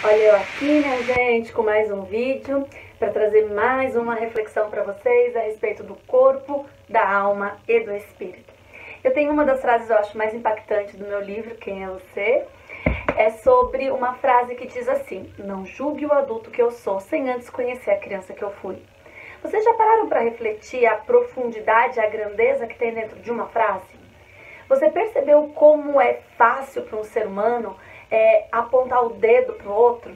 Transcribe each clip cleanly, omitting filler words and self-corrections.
Olha eu aqui, minha gente, com mais um vídeo para trazer mais uma reflexão para vocês a respeito do corpo, da alma e do espírito. Eu tenho uma das frases eu acho mais impactantes do meu livro, Quem é Você? É sobre uma frase que diz assim: não julgue o adulto que eu sou sem antes conhecer a criança que eu fui. Vocês já pararam para refletir a profundidade, a grandeza que tem dentro de uma frase? Você percebeu como é fácil para um ser humano apontar o dedo para o outro?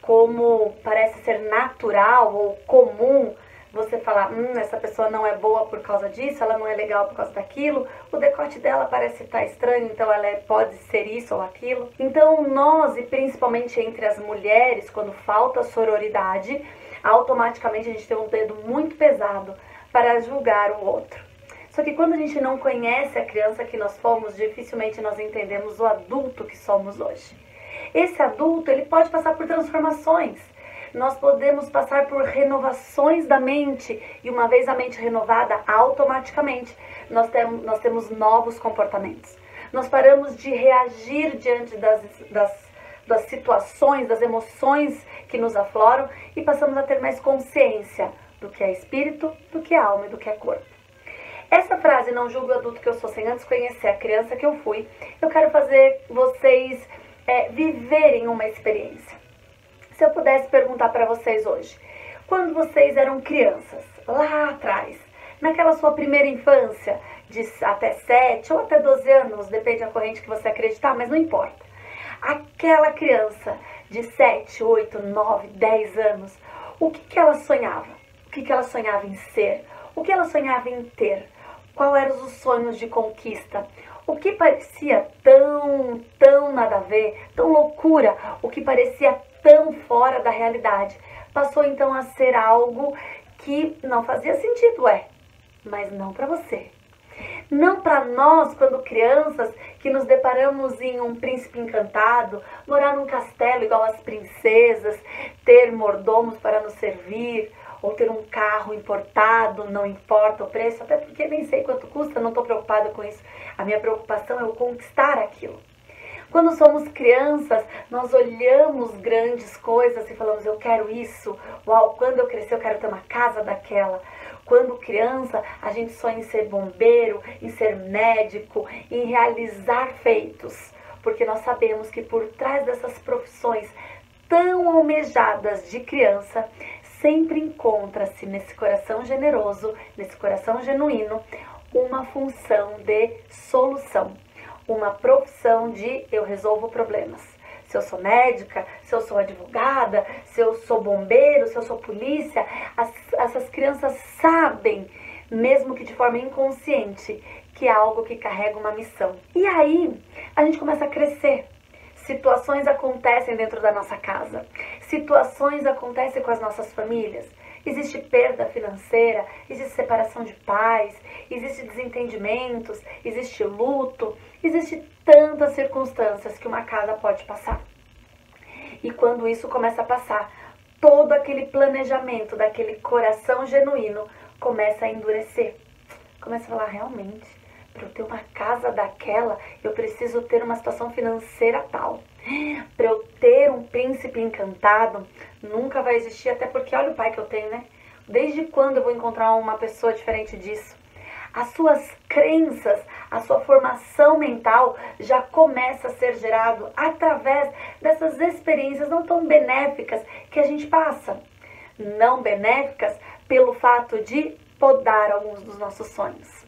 Como parece ser natural ou comum você falar, essa pessoa não é boa por causa disso, ela não é legal por causa daquilo, o decote dela parece estar estranho, então ela pode ser isso ou aquilo. Então nós, e principalmente entre as mulheres, quando falta sororidade, automaticamente a gente tem um dedo muito pesado para julgar o outro. Só que quando a gente não conhece a criança que nós fomos, dificilmente nós entendemos o adulto que somos hoje. Esse adulto, ele pode passar por transformações. Nós podemos passar por renovações da mente. E uma vez a mente renovada, automaticamente nós temos novos comportamentos. Nós paramos de reagir diante das situações, das emoções que nos afloram e passamos a ter mais consciência do que é espírito, do que é alma e do que é corpo. Essa frase, não julgue o adulto que eu sou sem antes conhecer a criança que eu fui, eu quero fazer vocês viverem uma experiência. Se eu pudesse perguntar para vocês hoje, quando vocês eram crianças, lá atrás, naquela sua primeira infância, de até 7 ou até 12 anos, depende da corrente que você acreditar, mas não importa. Aquela criança de 7, 8, 9, 10 anos, o que ela sonhava? O que ela sonhava em ser? O que ela sonhava em ter? Quais eram os sonhos de conquista? O que parecia tão nada a ver, tão loucura, o que parecia tão fora da realidade, passou então a ser algo que não fazia sentido, mas não para você. Não para nós, quando crianças, que nos deparamos em um príncipe encantado, morar num castelo igual às princesas, ter mordomos para nos servir, ou ter um carro importado, não importa o preço, até porque nem sei quanto custa, não estou preocupada com isso. A minha preocupação é o conquistar aquilo. Quando somos crianças, nós olhamos grandes coisas e falamos, eu quero isso, uau, quando eu crescer eu quero ter uma casa daquela. Quando criança, a gente sonha em ser bombeiro, em ser médico, em realizar feitos, porque nós sabemos que por trás dessas profissões tão almejadas de criança, sempre encontra-se nesse coração generoso, nesse coração genuíno, uma função de solução, uma profissão de eu resolvo problemas. Se eu sou médica, se eu sou advogada, se eu sou bombeiro, se eu sou polícia, essas crianças sabem, mesmo que de forma inconsciente, que é algo que carrega uma missão. E aí, a gente começa a crescer. Situações acontecem dentro da nossa casa, situações acontecem com as nossas famílias, existe perda financeira, existe separação de pais, existe desentendimentos, existe luto, existe tantas circunstâncias que uma casa pode passar. E quando isso começa a passar, todo aquele planejamento daquele coração genuíno começa a endurecer, começa a falar, realmente, para eu ter uma casa daquela, eu preciso ter uma situação financeira tal. Para eu ter um príncipe encantado, nunca vai existir, até porque olha o pai que eu tenho, né? Desde quando eu vou encontrar uma pessoa diferente disso? As suas crenças, a sua formação mental já começa a ser gerado através dessas experiências não tão benéficas que a gente passa. Não benéficas pelo fato de podar alguns dos nossos sonhos.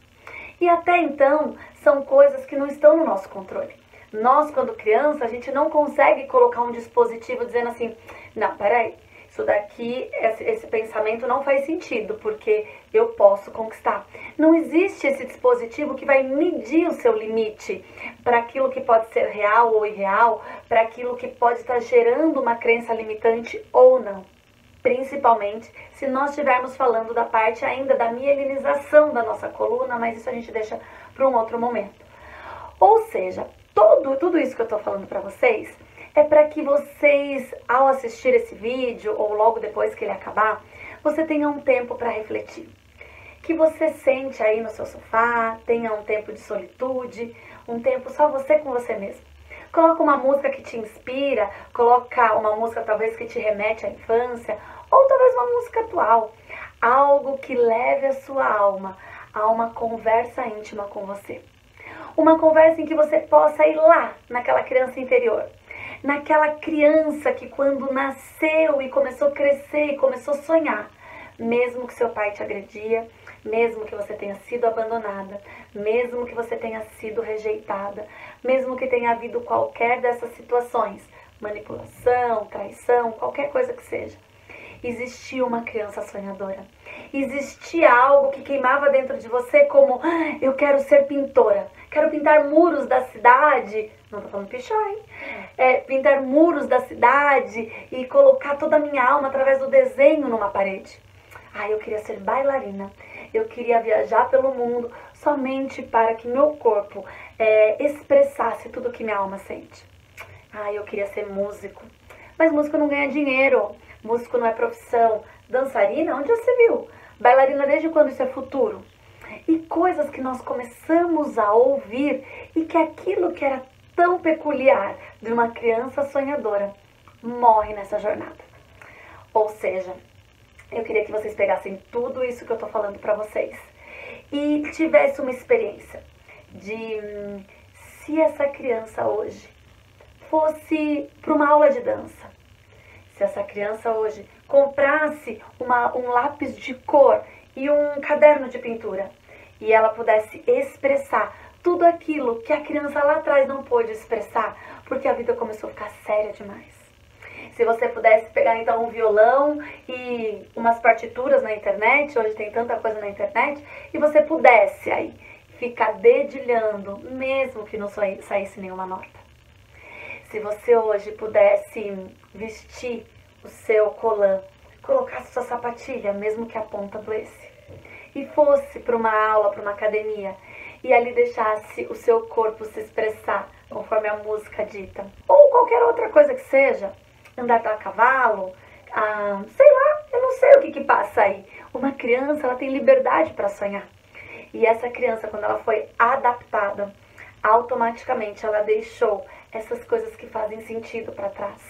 E até então, são coisas que não estão no nosso controle. Nós, quando criança, a gente não consegue colocar um dispositivo dizendo assim, não, peraí, isso daqui, esse pensamento não faz sentido, porque eu posso conquistar. Não existe esse dispositivo que vai medir o seu limite para aquilo que pode ser real ou irreal, para aquilo que pode estar gerando uma crença limitante ou não. Principalmente se nós estivermos falando da parte ainda da mielinização da nossa coluna, mas isso a gente deixa para um outro momento. Ou seja, tudo isso que eu estou falando para vocês é para que vocês, ao assistir esse vídeo ou logo depois que ele acabar, você tenha um tempo para refletir. Que você sente aí no seu sofá, tenha um tempo de solitude, um tempo só você com você mesmo. Coloca uma música que te inspira, coloca uma música talvez que te remete à infância, ou talvez uma música atual. Algo que leve a sua alma a uma conversa íntima com você. Uma conversa em que você possa ir lá, naquela criança interior. Naquela criança que quando nasceu e começou a crescer e começou a sonhar, mesmo que seu pai te agredia, mesmo que você tenha sido abandonada, mesmo que você tenha sido rejeitada, mesmo que tenha havido qualquer dessas situações, manipulação, traição, qualquer coisa que seja, existia uma criança sonhadora. Existia algo que queimava dentro de você como, eu quero ser pintora, quero pintar muros da cidade, não tô falando pichar, hein? Pintar muros da cidade e colocar toda a minha alma através do desenho numa parede. Eu queria ser bailarina, eu queria viajar pelo mundo somente para que meu corpo expressasse tudo o que minha alma sente. Eu queria ser músico, mas músico não ganha dinheiro, músico não é profissão. Dançarina, onde você viu? Bailarina, desde quando isso é futuro? E coisas que nós começamos a ouvir e que aquilo que era tão peculiar de uma criança sonhadora morre nessa jornada. Ou seja, eu queria que vocês pegassem tudo isso que eu tô falando pra vocês e tivesse uma experiência de se essa criança hoje fosse para uma aula de dança, se essa criança hoje comprasse um lápis de cor e um caderno de pintura e ela pudesse expressar tudo aquilo que a criança lá atrás não pôde expressar porque a vida começou a ficar séria demais. Se você pudesse pegar então um violão e umas partituras na internet, hoje tem tanta coisa na internet, e você pudesse aí ficar dedilhando, mesmo que não saísse nenhuma nota. Se você hoje pudesse vestir o seu colã, colocasse sua sapatilha, mesmo que a ponta doesse, e fosse para uma aula, para uma academia, e ali deixasse o seu corpo se expressar conforme a música dita, ou qualquer outra coisa que seja, andar a cavalo, sei lá, eu não sei o que passa aí. Uma criança, ela tem liberdade para sonhar. E essa criança, quando ela foi adaptada, automaticamente ela deixou essas coisas que fazem sentido para trás.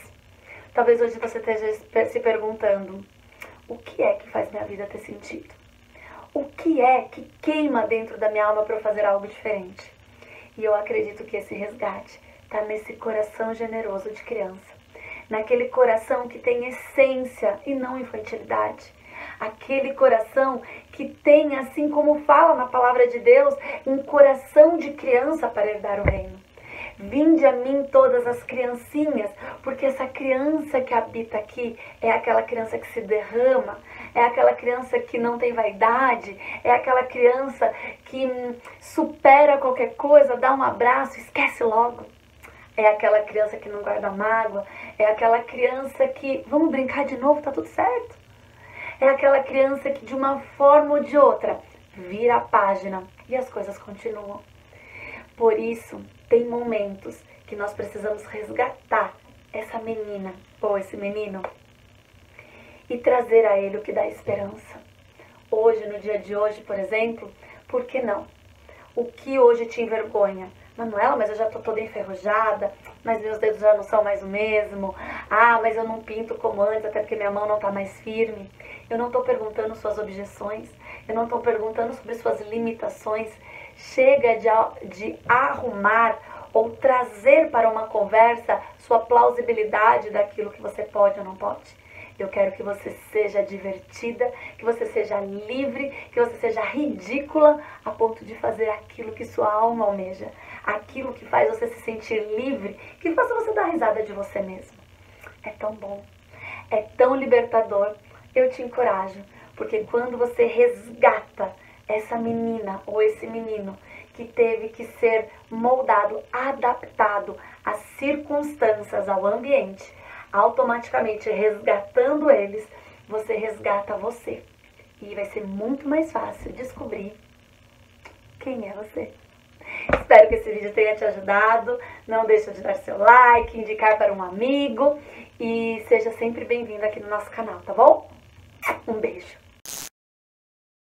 Talvez hoje você esteja se perguntando, o que é que faz minha vida ter sentido? O que é que queima dentro da minha alma para eu fazer algo diferente? E eu acredito que esse resgate está nesse coração generoso de criança. Naquele coração que tem essência e não infantilidade. Aquele coração que tem, assim como fala na palavra de Deus, um coração de criança para herdar o reino. Vinde a mim todas as criancinhas, porque essa criança que habita aqui é aquela criança que se derrama, é aquela criança que não tem vaidade, é aquela criança que supera qualquer coisa, dá um abraço, esquece logo. É aquela criança que não guarda mágoa, é aquela criança que, vamos brincar de novo, tá tudo certo. É aquela criança que de uma forma ou de outra vira a página e as coisas continuam. Por isso, tem momentos que nós precisamos resgatar essa menina ou esse menino e trazer a ele o que dá esperança. Hoje, no dia de hoje, por exemplo, por que não? O que hoje te envergonha? Manuela, mas eu já tô toda enferrujada, mas meus dedos já não são mais o mesmo. Mas eu não pinto como antes, até porque minha mão não tá mais firme. Eu não tô perguntando suas objeções, eu não tô perguntando sobre suas limitações. Chega de arrumar ou trazer para uma conversa sua plausibilidade daquilo que você pode ou não pode. Eu quero que você seja divertida, que você seja livre, que você seja ridícula a ponto de fazer aquilo que sua alma almeja. Aquilo que faz você se sentir livre, que faça você dar risada de você mesmo. É tão bom, é tão libertador. Eu te encorajo, porque quando você resgata essa menina ou esse menino que teve que ser moldado, adaptado às circunstâncias, ao ambiente, automaticamente resgatando eles, você resgata você. E vai ser muito mais fácil descobrir quem é você. Espero que esse vídeo tenha te ajudado. Não deixe de dar seu like, indicar para um amigo e seja sempre bem-vindo aqui no nosso canal, tá bom? Um beijo!